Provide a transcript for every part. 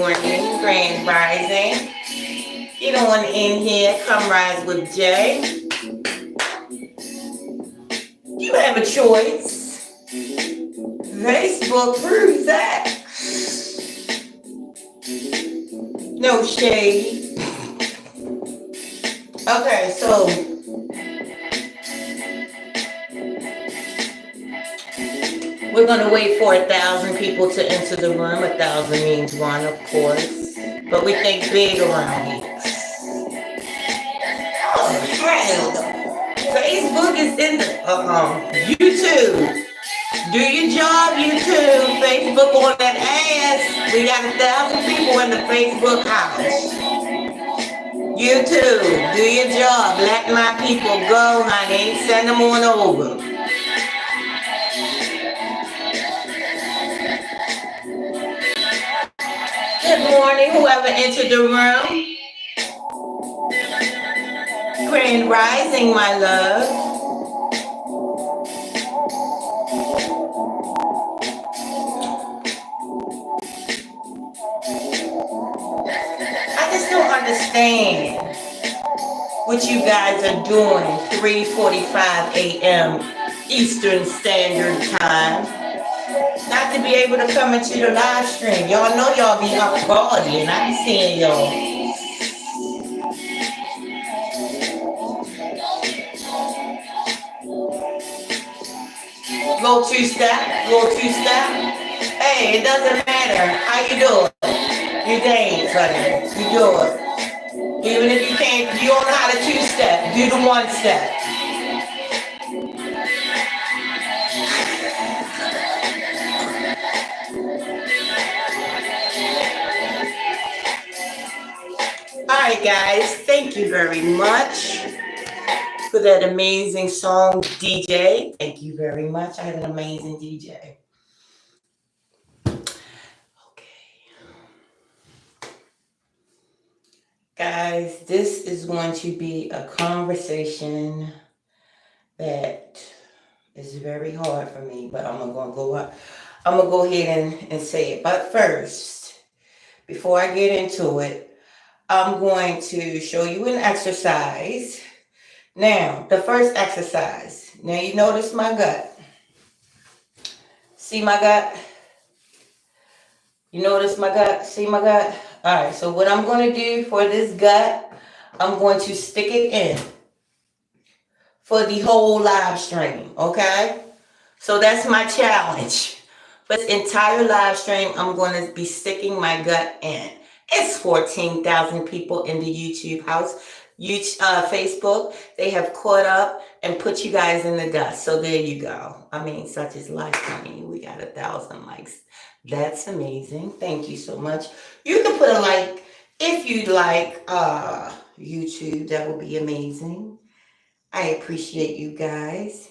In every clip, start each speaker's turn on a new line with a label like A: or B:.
A: morning, Grand Rising. Get on in here, come rise with Jay. You have a choice. Facebook proves that. No shade. Okay, so we're going to wait for 1,000 people to enter the room. 1,000 means one, of course. But we think big around here. Oh, hell no. Facebook is in the YouTube. Do your job, YouTube. Facebook on that ass. We got 1,000 people in the Facebook house. YouTube, do your job. Let my people go, honey. Send them on over. Good morning, whoever entered the room. Grand Rising, my love. I just don't understand what you guys are doing 3:45 a.m. Eastern Standard Time. Not to be able to come into the live stream. Y'all know y'all be up partying. I be seeing y'all. Little two-step, little two-step. Hey, it doesn't matter. How you doing? You dance, honey. You do it. Even if you can't, you don't know how to two-step. Do the one-step. Alright guys, thank you very much for that amazing song, DJ. Thank you very much. I had an amazing DJ. Guys, this is going to be a conversation that is very hard for me, but I'm gonna go ahead and say it. But first, before I get into it, I'm going to show you an exercise. Now, the first exercise. Now you notice my gut. See my gut? You notice my gut? See my gut? All right, so what I'm going to do for this gut, I'm going to stick it in for the whole live stream, okay? So that's my challenge. For this entire live stream, I'm going to be sticking my gut in. It's 14,000 people in the YouTube house. Facebook, they have caught up and put you guys in the dust. So there you go. I mean, such is life. I mean, we got 1,000 likes. That's amazing. Thank you so much. You can put a like if you'd like YouTube. That would be amazing. I appreciate you guys.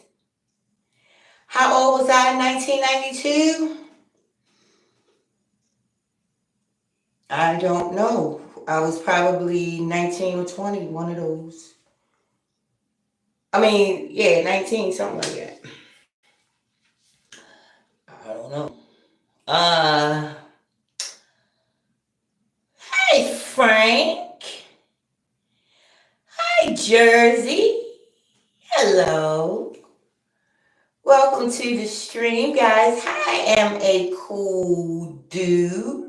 A: How old was I in 1992? I don't know. I was probably 19 or 20, one of those. I mean, yeah, 19, something like that. I don't know. Hey, Frank. Hi, Jersey. Hello. Welcome to the stream, guys. I am a cool dude.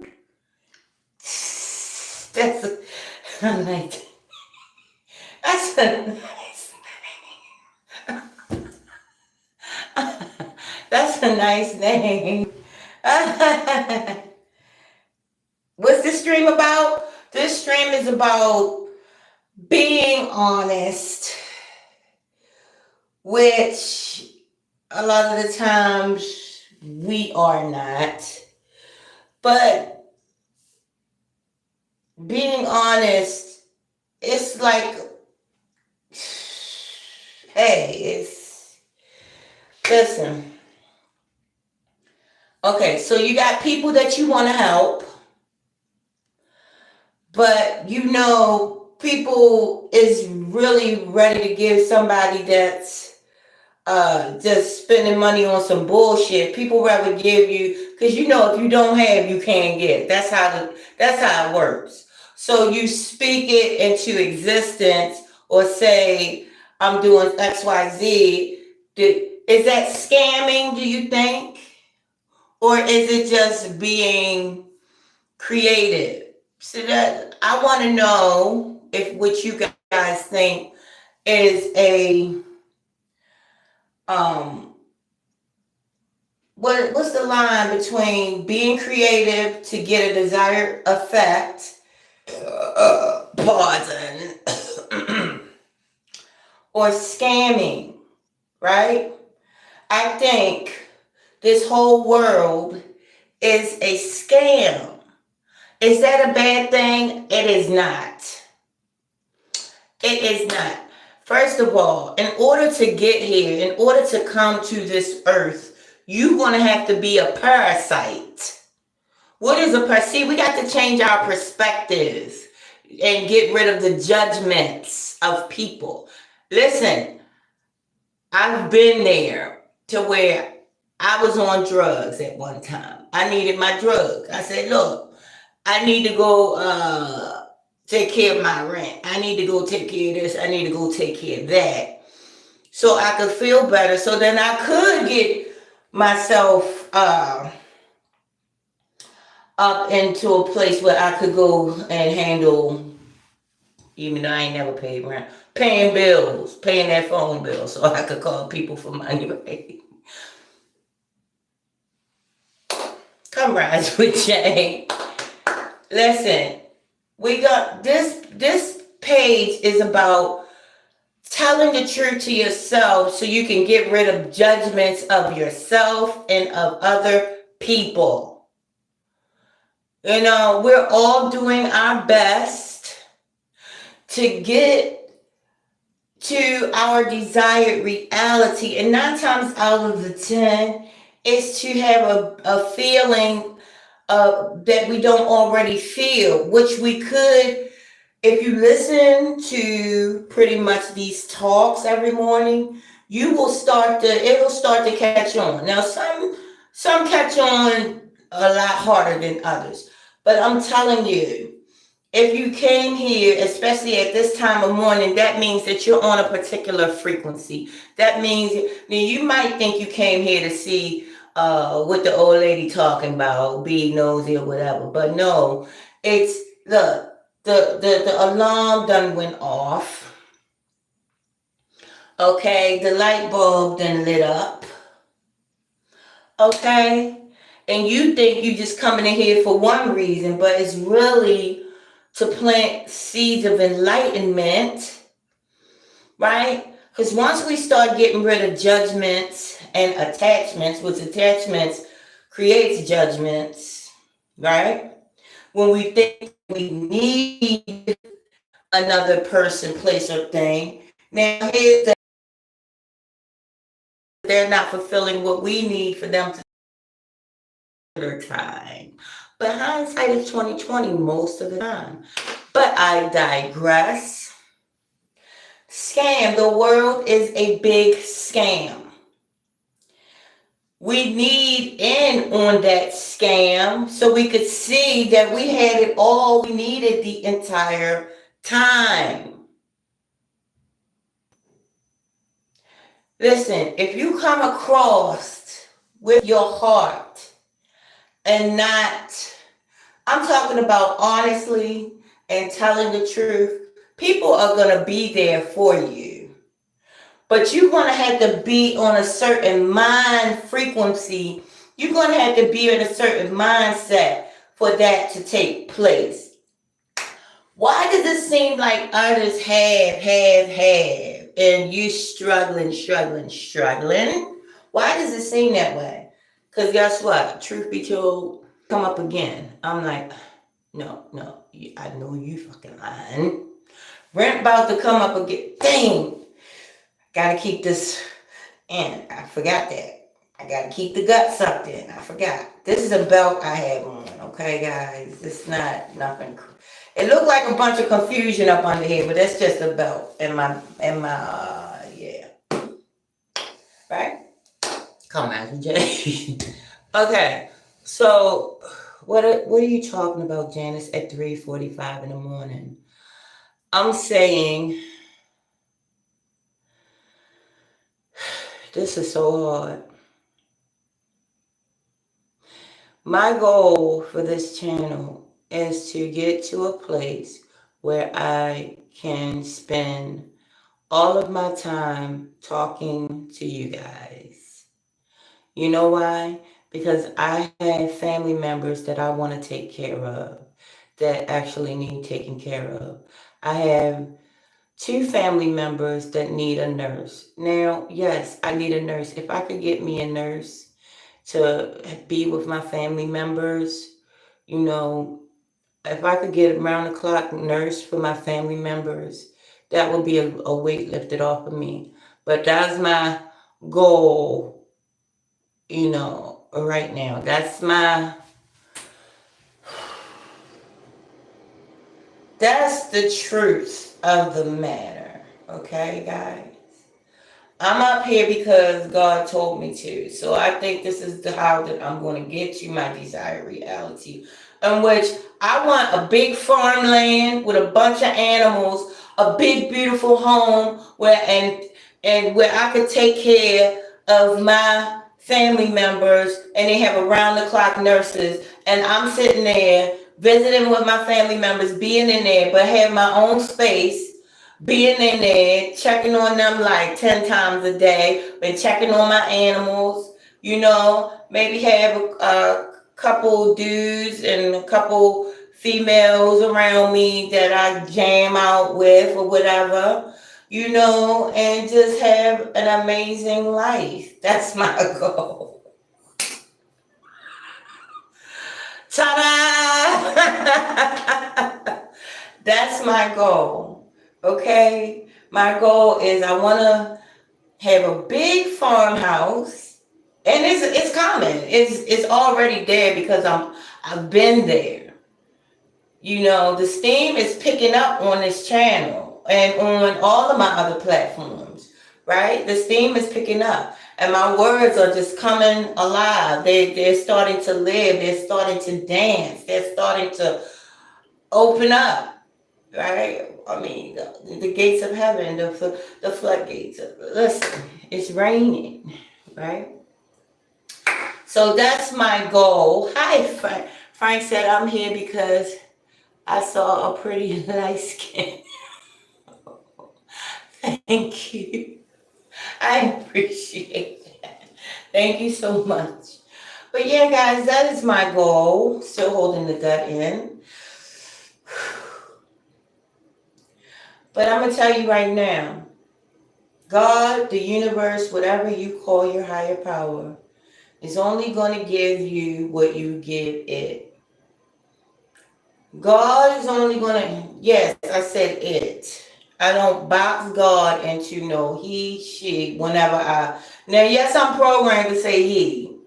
A: That's a nice. That's a nice name. That's a nice name. What's this stream about? This stream is about being honest, which a lot of the times we are not. But being honest, it's like, hey, listen. Okay, so you got people that you want to help, but you know people is really ready to give somebody that's just spending money on some bullshit. People rather give you, Because you know, if you don't have, you can't get. That's how it works. So you speak it into existence, or say, I'm doing XYZ. Is that scamming, do you think? Or is it just being creative? So that I want to know if what you guys think is a um what's the line between being creative to get a desired effect, pardon, or scamming, right? I think this whole world is a scam. Is that a bad thing? It is not. It is not. First of all, in order to get here, in order to come to this earth, you're going to have to be a parasite. What is a parasite? See, we got to change our perspectives and get rid of the judgments of people. Listen, I've been there to where I was on drugs at one time. I needed my drug. I said, look, I need to go take care of my rent. I need to go take care of this. I need to go take care of that. So I could feel better. So then I could get myself up into a place where I could go and handle, even though I ain't never paid rent, paying bills, paying that phone bill so I could call people for money, right? Come rise with Jay. Listen, we got this page is about telling the truth to yourself so you can get rid of judgments of yourself and of other people. You know, we're all doing our best to get to our desired reality. And 9 times out of the 10 is to have a feeling that we don't already feel, which we could, if you listen to pretty much these talks every morning, it'll start to catch on. Now, some catch on a lot harder than others. But I'm telling you, if you came here, especially at this time of morning, that means that you're on a particular frequency. That means you might think you came here to see what the old lady talking about, be nosy or whatever. But no, it's the alarm done went off. Okay, the light bulb done lit up. Okay, and you think you just coming in here for one reason, but it's really to plant seeds of enlightenment, right? Because once we start getting rid of judgments and attachments, which attachments creates judgments, right? When we think we need another person, place, or thing, now here's that they're not fulfilling what we need for them to their time. But hindsight is 2020 most of the time. But I digress. Scam. The world is a big scam. We need in on that scam so we could see that we had it all we needed the entire time. Listen, if you come across with your heart and not, I'm talking about honestly and telling the truth, people are going to be there for you. But you're going to have to be on a certain mind frequency. You're going to have to be in a certain mindset for that to take place. Why does it seem like others have, and you struggling? Why does it seem that way? Because guess what? Truth be told, come up again. I'm like, no, I know you fucking lying. Rent about to come up again. Dang. Gotta keep this in. I forgot that. I gotta keep the gut sucked in. I forgot. This is a belt I have on. Okay, guys. It's not nothing. It looked like a bunch of confusion up under here, but that's just a belt in my yeah. Right? Come on, Jay. Okay. So, what are you talking about, Janice, at 3:45 in the morning? I'm saying this is so hard. My goal for this channel is to get to a place where I can spend all of my time talking to you guys. You know why? Because I have family members that I want to take care of that actually need taken care of. I have two family members that need a nurse. Now, yes, I need a nurse. If I could get me a nurse to be with my family members, you know, if I could get around the clock nurse for my family members, that would be a weight lifted off of me. But that's my goal, right now. That's the truth of the matter. Okay, guys? I'm up here because God told me to. So I think this is how that I'm going to get to my desired reality, in which I want a big farmland with a bunch of animals, a big beautiful home and where I could take care of my family members, and they have around the clock nurses, and I'm sitting there visiting with my family members, being in there, but have my own space, being in there, checking on them like 10 times a day, been checking on my animals, maybe have a couple dudes and a couple females around me that I jam out with or whatever, and just have an amazing life. That's my goal. Ta-da! That's my goal. Okay? My goal is I want to have a big farmhouse, and it's coming. It's already there because I've been there. The steam is picking up on this channel and on all of my other platforms, right? The steam is picking up, and my words are just coming alive. They're starting to live. They're starting to dance. They're starting to open up, right? I mean, the gates of heaven, the floodgates. Listen, it's raining, right? So that's my goal. Hi, Frank. Frank said I'm here because I saw a pretty light skin. Thank you. I appreciate that. Thank you so much. But yeah, guys, that is my goal. Still holding the gut in. But I'm going to tell you right now, God, the universe, whatever you call your higher power, is only going to give you what you give it. God is only going to, yes, I said it. I don't box God into no he, she, now yes, I'm programmed to say he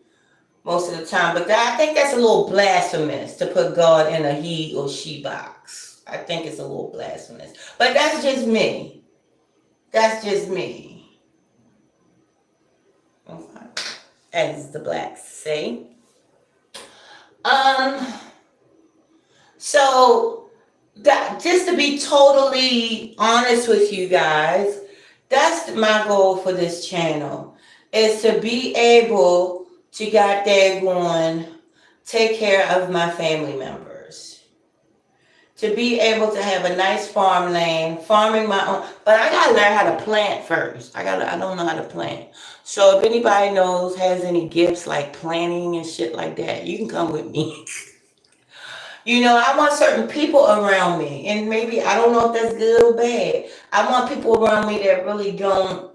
A: most of the time, but I think that's a little blasphemous to put God in a he or she box. I think it's a little blasphemous, but that's just me. That's just me. Okay. As the blacks say. So that, just to be totally honest with you guys, that's my goal for this channel, is to be able to get there going, take care of my family members, to be able to have a nice farmland, farming my own, but I gotta learn how to plant first. I don't know how to plant. So if anybody has any gifts like planting and shit like that, you can come with me. I want certain people around me, and maybe I don't know if that's good or bad. I want people around me that really don't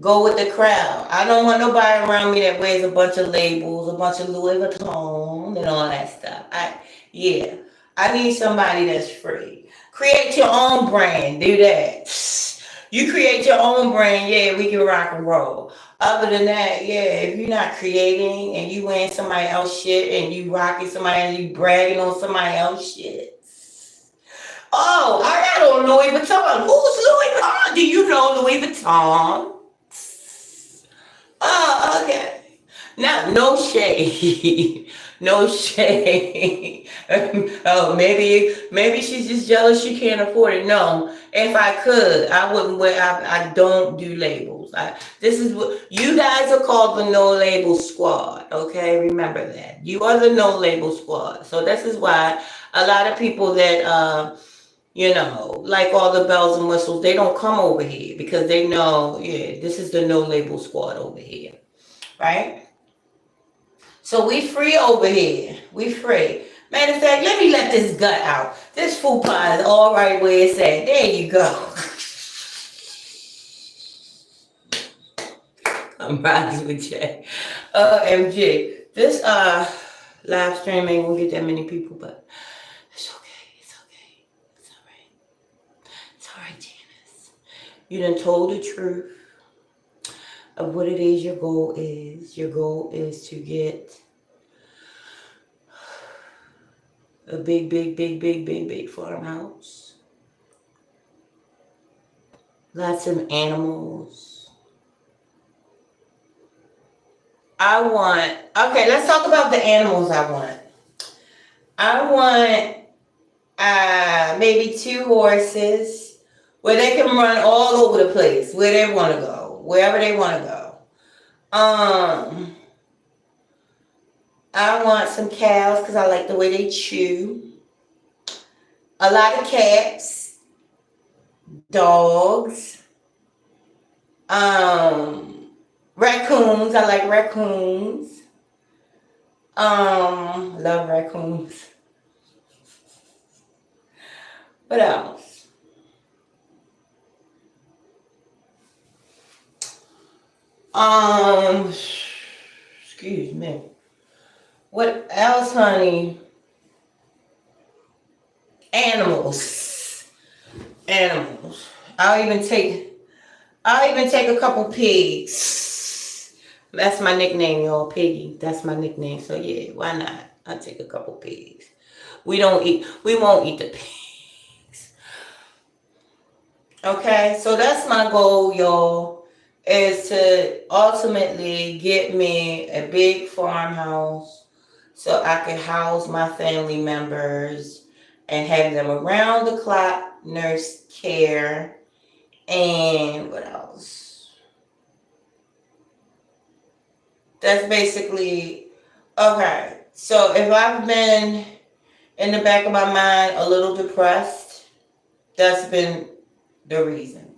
A: go with the crowd. I don't want nobody around me that wears a bunch of labels, a bunch of Louis Vuitton, and all that stuff. I need somebody that's free. Create your own brand. Do that. You create your own brand, yeah, we can rock and roll. Other than that, yeah, if you're not creating and you wearing somebody else shit and you rocking somebody and you bragging on somebody else shit. Oh, I got on Louis Vuitton. Who's Louis Vuitton? Do you know Louis Vuitton? Oh, okay. No shade. No shade. Oh, maybe she's just jealous she can't afford it. No, if I could, I wouldn't wear. I don't do labels. This is what you guys are called, the No Label Squad. Okay, remember that you are the No Label Squad. So this is why a lot of people that like all the bells and whistles, they don't come over here because they know, yeah, this is the No Label Squad over here, right? So we free over here. We free. Matter of fact, let me let this gut out. This food pie is all right where it's at. There you go. I'm riding with Jay. MG. This live stream ain't gonna get that many people, but it's okay. It's okay. It's alright. It's alright, Janice. You done told the truth of what it is your goal is. Your goal is to get a big farmhouse. Lots of animals. Okay, let's talk about the animals I want. I want maybe 2 horses where they can run all over the place, where they want to go, wherever they want to go. I want some cows because I like the way they chew. A lot of cats, dogs, raccoons. I like raccoons. Love raccoons. What else? Excuse me. What else, honey? Animals. Animals. I'll even take a couple pigs. That's my nickname, y'all. Piggy. That's my nickname. So yeah, why not? I'll take a couple pigs. We won't eat the pigs. Okay, so that's my goal, y'all, is to ultimately get me a big farmhouse so I can house my family members and have them around the clock nurse care. And what else? That's basically okay. So if I've been in the back of my mind a little depressed, that's been the reason.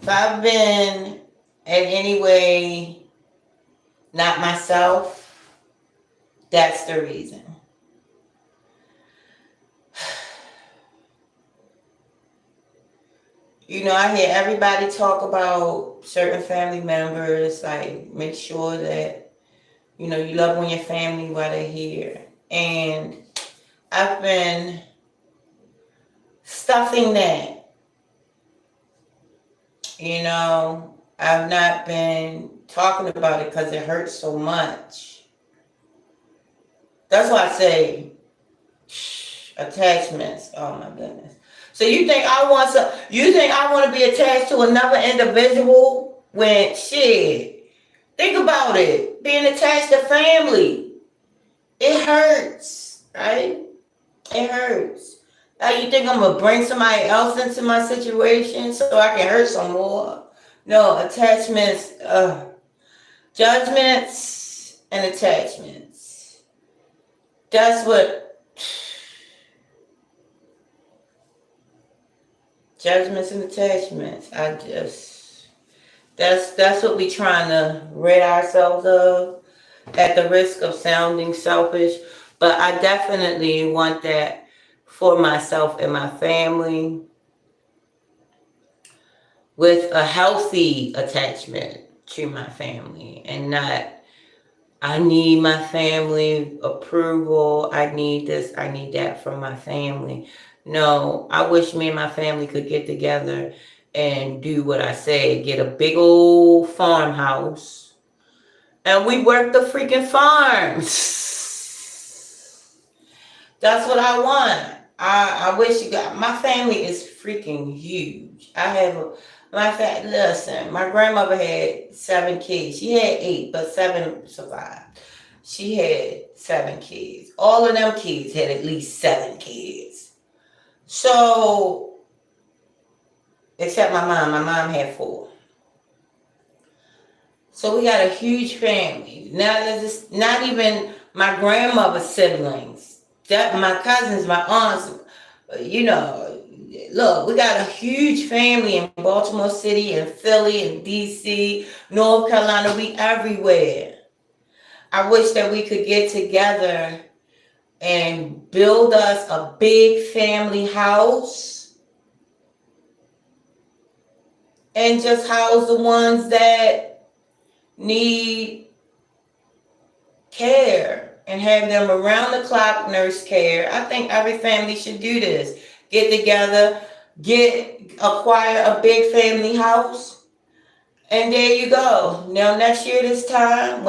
A: If I've been in any way not myself, that's the reason. I hear everybody talk about certain family members, like make sure that, you love on your family while they're here. And I've been stuffing that. I've not been talking about it because it hurts so much. That's why I say attachments. Oh my goodness. So you think I want to be attached to another individual when shit? Think about it. Being attached to family. It hurts, right? It hurts. Now you think I'm gonna bring somebody else into my situation so I can hurt some more? No, attachments, judgments and attachments. That's what judgments and attachments. That's what we trying to rid ourselves of at the risk of sounding selfish. But I definitely want that for myself and my family with a healthy attachment to my family and not, I need my family approval. I need this, I need that from my family. No, I wish me and my family could get together and do what I say, get a big old farmhouse and we work the freaking farms. That's what I want. I wish you got, my family is freaking huge. I have My fact, listen, my grandmother had 7 kids. She had 8, but 7 survived. She had 7 kids. All of them kids had at least 7 kids. So, except my mom. My mom had 4. So we got a huge family. Now there's not even my grandmother's siblings. That my cousins, my aunts, you know, look, we got a huge family in Baltimore City and Philly and DC, North Carolina, we everywhere. I wish that we could get together and build us a big family house and just house the ones that need care and have them around the clock nurse care. I think every family should do this. Get together, acquire a big family house, and there you go. Now next year this time,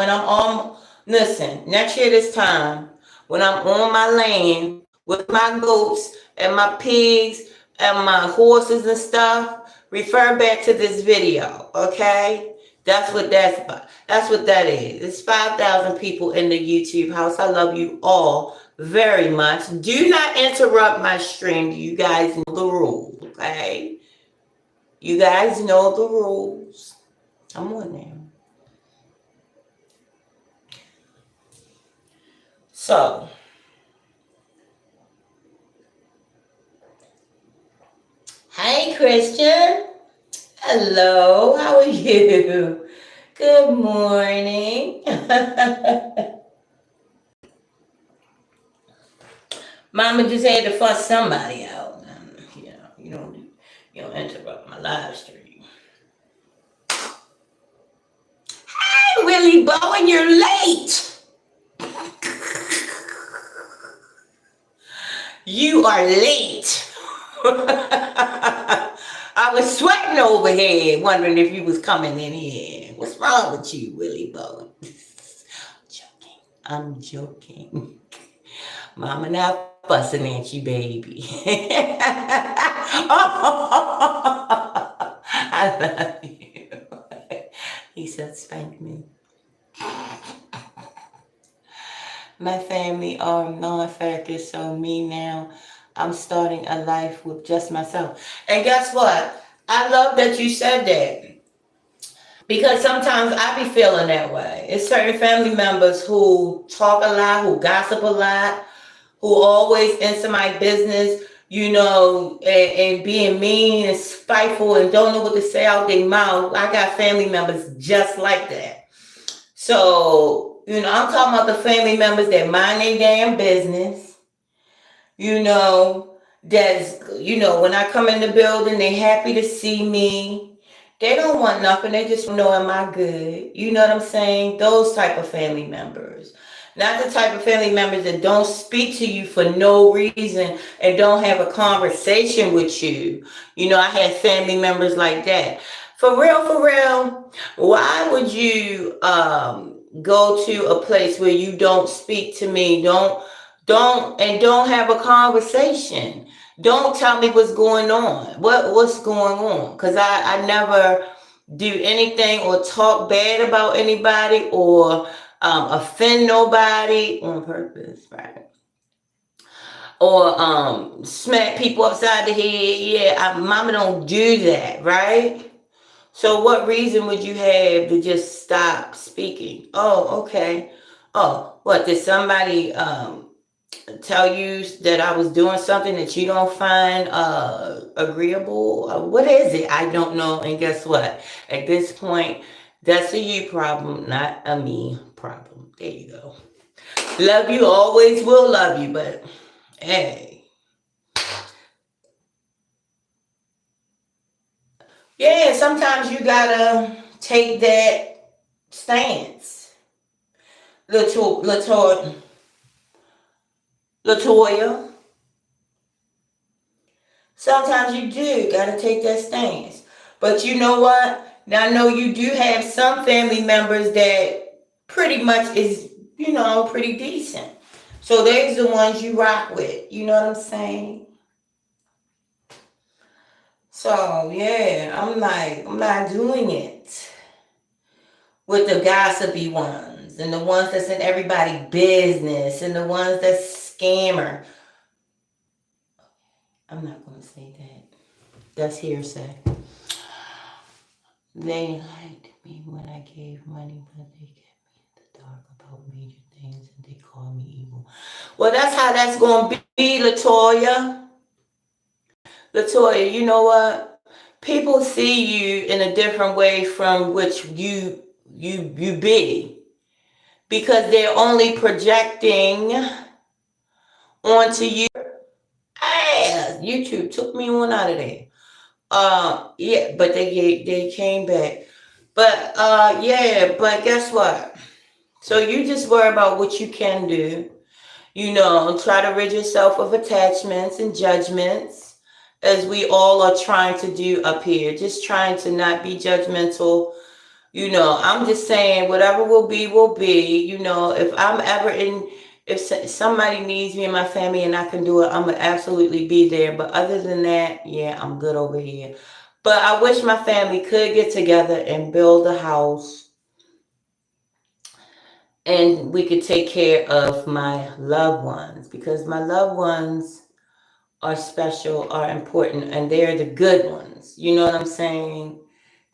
A: next year this time, when I'm on my land with my goats and my pigs and my horses and stuff, refer back to this video, okay? That's what that's about. That's what that is. It's 5,000 people in the YouTube house. I love you all very much. Do not interrupt my stream. You guys know the rules, okay? You guys know the rules. Come on now. So, hey Christian. Hello, how are you? Good morning. Mama just had to fuss somebody out. You don't interrupt my live stream. Hey, Willie Bowen, you're late. You are late. I was sweating over here, wondering if you was coming in here. What's wrong with you, Willie Bowen? I'm joking. Mama not fussing at you, baby. I love you. He said, spank me. My family are non-factors, so me now, I'm starting a life with just myself. And guess what? I love that you said that. Because sometimes I be feeling that way. It's certain family members who talk a lot, who gossip a lot, who always into my business, and being mean and spiteful and don't know what to say out their mouth. I got family members just like that. So, I'm talking about the family members that mind their damn business. When I come in the building, they happy to see me. They don't want nothing. They just know, am I good? You know what I'm saying? Those type of family members. Not the type of family members that don't speak to you for no reason and don't have a conversation with you. I had family members like that. For real, why would you go to a place where you don't speak to me, don't have a conversation? Don't tell me what's going on. What's going on? Because I never do anything or talk bad about anybody or offend nobody on purpose, right? Or smack people upside the head. Yeah, mama don't do that, right? So what reason would you have to just stop speaking? Oh, okay. Oh, what, did somebody tell you that I was doing something that you don't find agreeable? What is it? I don't know. And guess what? At this point, that's a you problem, not a me problem. There you go. Love you, always will love you, but hey. Yeah, sometimes you gotta take that stance. Latoya. Sometimes you do gotta take that stance. But you know what? Now I know you do have some family members that pretty much is, pretty decent. So there's the ones you rock with. You know what I'm saying? So yeah, I'm not doing it with the gossipy ones and the ones that's in everybody's business and the ones that's scammer. I'm not gonna say that. That's hearsay. They liked me when I gave money, but they kept me in the dark about major things and they called me evil. Well, that's how that's gonna be, Latoya. Latoya, you know what? People see you in a different way from which you be because they're only projecting onto you. Ah, YouTube took me one out of there. Yeah, but they came back. But yeah, but guess what? So you just worry about what you can do. You know, try to rid yourself of attachments and judgments, as we all are trying to do up here. Just trying to not be judgmental. You know, I'm just saying whatever will be, will be. You know, if I'm ever in, if somebody needs me in my family and I can do it, I'm gonna absolutely be there. But other than that, yeah, I'm good over here. But I wish my family could get together and build a house and we could take care of my loved ones because my loved ones are special, are important, and they're the good ones. You know what I'm saying?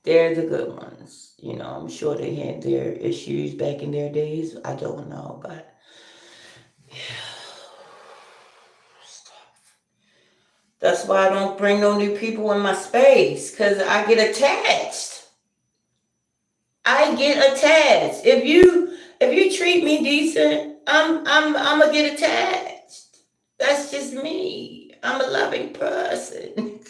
A: They're the good ones. You know, I'm sure they had their issues back in their days. I don't know, but that's why I don't bring no new people in my space because I get attached. I get attached. If you treat me decent, I'm gonna get attached. That's just me. I'm a loving person.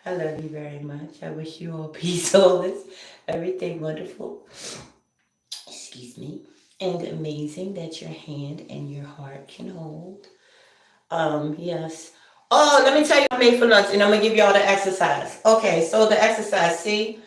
A: I love you very much. I wish you all peace, wholeness, everything wonderful. Excuse me. And amazing that your hand and your heart can hold. Yes. Oh, let me tell you what I made for lunch, and I'm gonna give y'all the exercise. Okay, so the exercise, see?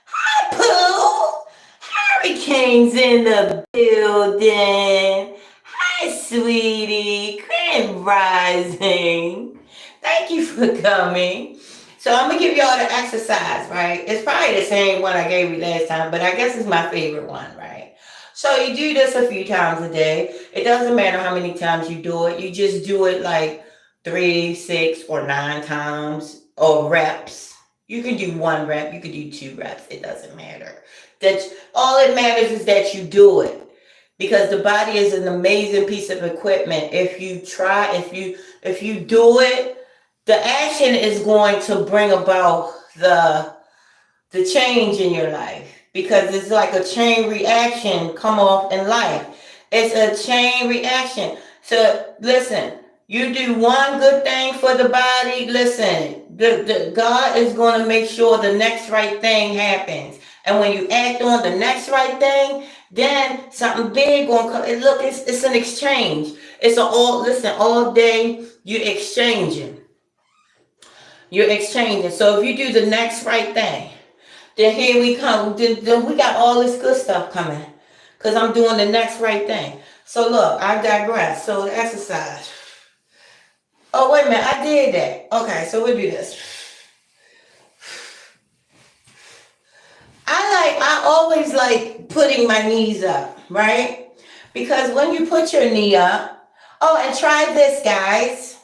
A: Hi, Pooh! Hurricanes in the building. Hi, sweetie. Grand rising. Thank you for coming. So I'm gonna give y'all the exercise, right? It's probably the same one I gave you last time, but I guess it's my favorite one, right? So you do this a few times a day. It doesn't matter how many times you do it. You just do it like 3, 6, or 9 times or reps. You can do 1 rep, you can do 2 reps. It doesn't matter. That all it matters is that you do it because the body is an amazing piece of equipment. If you do it, the action is going to bring about the change in your life because it's like a chain reaction come off in life. It's a chain reaction. So listen, you do one good thing for the body, listen, the God is going to make sure the next right thing happens. And when you act on the next right thing, then something big gonna come. Look, it's an exchange. It's all day you exchanging. You're exchanging. So if you do the next right thing, then here we come. Then we got all this good stuff coming. Because I'm doing the next right thing. So look, I digress. So the exercise. Oh, wait a minute. I did that. Okay, so we'll do this. I always like putting my knees up, right? Because when you put your knee up, oh, and try this, guys.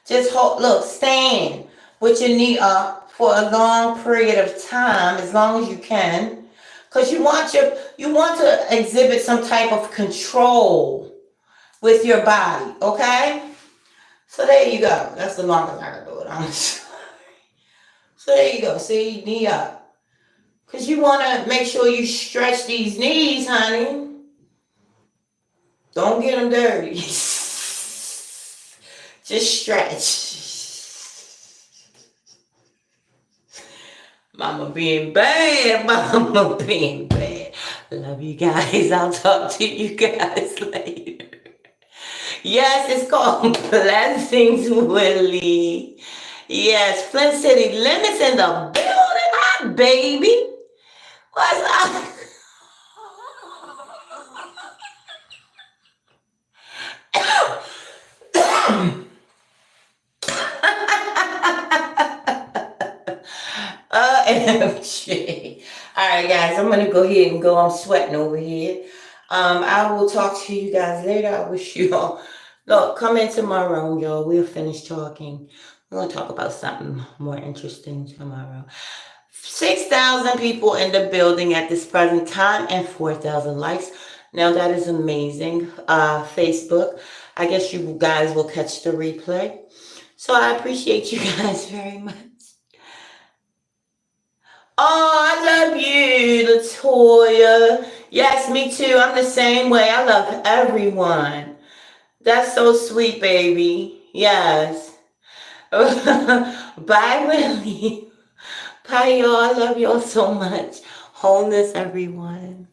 A: Just hold, look, stand with your knee up for a long period of time, as long as you can, because you want to exhibit some type of control with your body, okay? So there you go. That's the longest I can do it. I'm sorry. So there you go. See, knee up, because you want to make sure you stretch these knees, honey. Don't get them dirty. Just stretch. Mama being bad. Mama being bad. Love you guys. I'll talk to you guys later. Yes, it's called Blessings Willie. Yes, Flint City Limits in the building. baby? What's up? OMG. All right, guys, I'm going to go ahead and go. I'm sweating over here. I will talk to you guys later. I wish you all, look, come in tomorrow, y'all. We'll finish talking. We're going to talk about something more interesting tomorrow. 6,000 people in the building at this present time and 4,000 likes. Now that is amazing. Facebook, I guess you guys will catch the replay. So I appreciate you guys very much. Oh, I love you, Latoya. Yes, me too. I'm the same way. I love everyone. That's so sweet, baby. Yes. Bye, Willie. Bye, y'all. I love y'all so much. Wholeness, everyone.